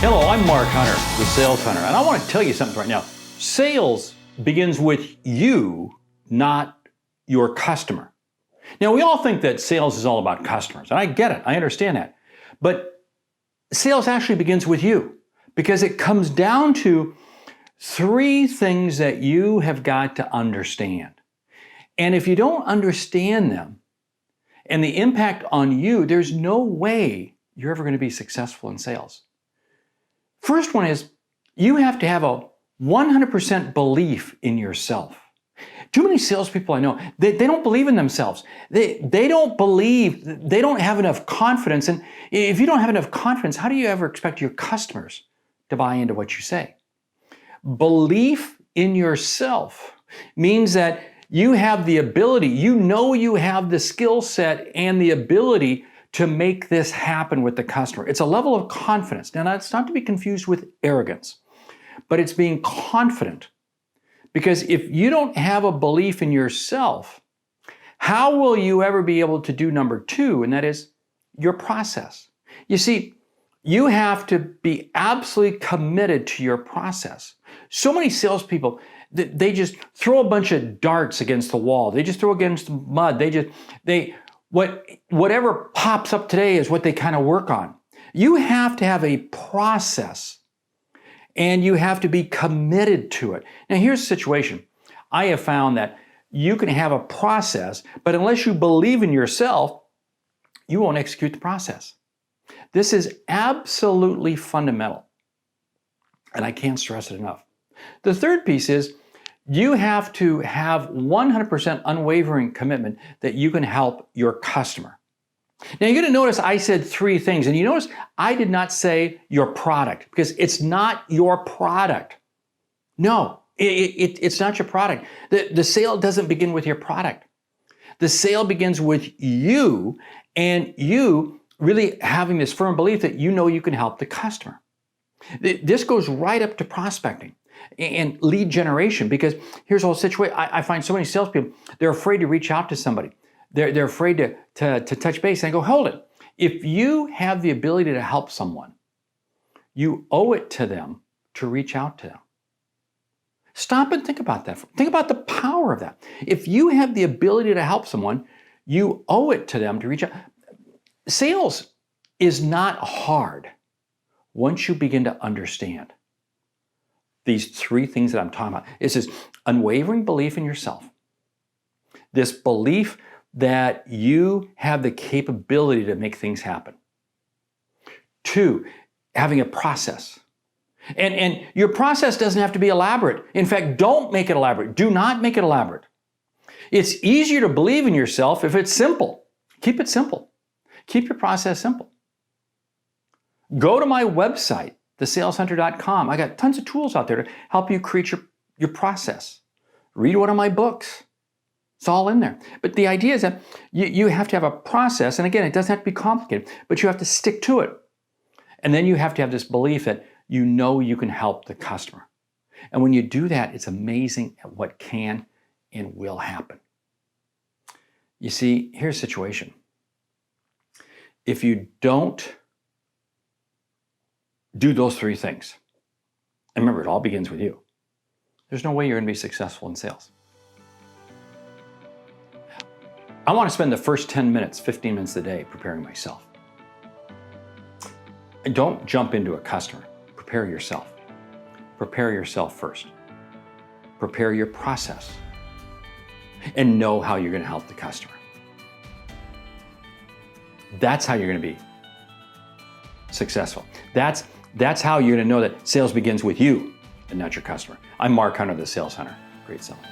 Hello, I'm Mark Hunter, the Sales Hunter, and I want to tell you something right now. Sales begins with you, not your customer. Now, we all think that sales is all about customers, and I get it, I understand that. But sales actually begins with you because it comes down to three things that you have got to understand. And if you don't understand them and the impact on you, there's no way you're ever going to be successful in sales. First one is you have to have a 100% belief in yourself. Too many salespeople I know, they don't believe in themselves. They don't believe, they don't have enough confidence. And if you don't have enough confidence, how do you ever expect your customers to buy into what you say? Belief in yourself means that you have the ability, you know you have the skill set and the ability to make this happen with the customer. It's a level of confidence. Now, that's not to be confused with arrogance, but it's being confident. Because if you don't have a belief in yourself, how will you ever be able to do number two, and that is your process? You see, you have to be absolutely committed to your process. So many salespeople, they just throw a bunch of darts against the wall. They just throw against the mud. Whatever pops up today is what they kind of work on. You have to have a process and you have to be committed to it. Now, here's the situation. I have found that you can have a process, but unless you believe in yourself, you won't execute the process. This is absolutely fundamental, and I can't stress it enough. The third piece is you have to have 100% unwavering commitment that you can help your customer. Now, you're going to notice I said three things, and you notice I did not say your product because it's not your product. No, it's not your product. The sale doesn't begin with your product. The sale begins with you and you really having this firm belief that you know you can help the customer. This goes right up to prospecting and lead generation, because here's the whole situation. I find so many salespeople, they're afraid to reach out to somebody. They're afraid to touch base. And I go, hold it. If you have the ability to help someone, you owe it to them to reach out to them. Stop and think about that. Think about the power of that. If you have the ability to help someone, you owe it to them to reach out. Sales is not hard once you begin to understand these three things that I'm talking about. It's this unwavering belief in yourself, this belief that you have the capability to make things happen. Two, having a process. And your process doesn't have to be elaborate. In fact, don't make it elaborate. Do not make it elaborate. It's easier to believe in yourself if it's simple. Keep it simple. Keep your process simple. Go to my website, thesaleshunter.com. I got tons of tools out there to help you create your process. Read one of my books. It's all in there. But the idea is that you have to have a process. And again, it doesn't have to be complicated, but you have to stick to it. And then you have to have this belief that you know you can help the customer. And when you do that, it's amazing at what can and will happen. You see, here's the situation. If you don't do those three things, and remember, it all begins with you, there's no way you're going to be successful in sales. I want to spend the first 10 minutes, 15 minutes a day preparing myself. And don't jump into a customer. Prepare yourself. Prepare yourself first. Prepare your process. And know how you're going to help the customer. That's how you're going to be successful. That's how you're going to know that sales begins with you and not your customer. I'm Mark Hunter, the Sales Hunter. Great selling.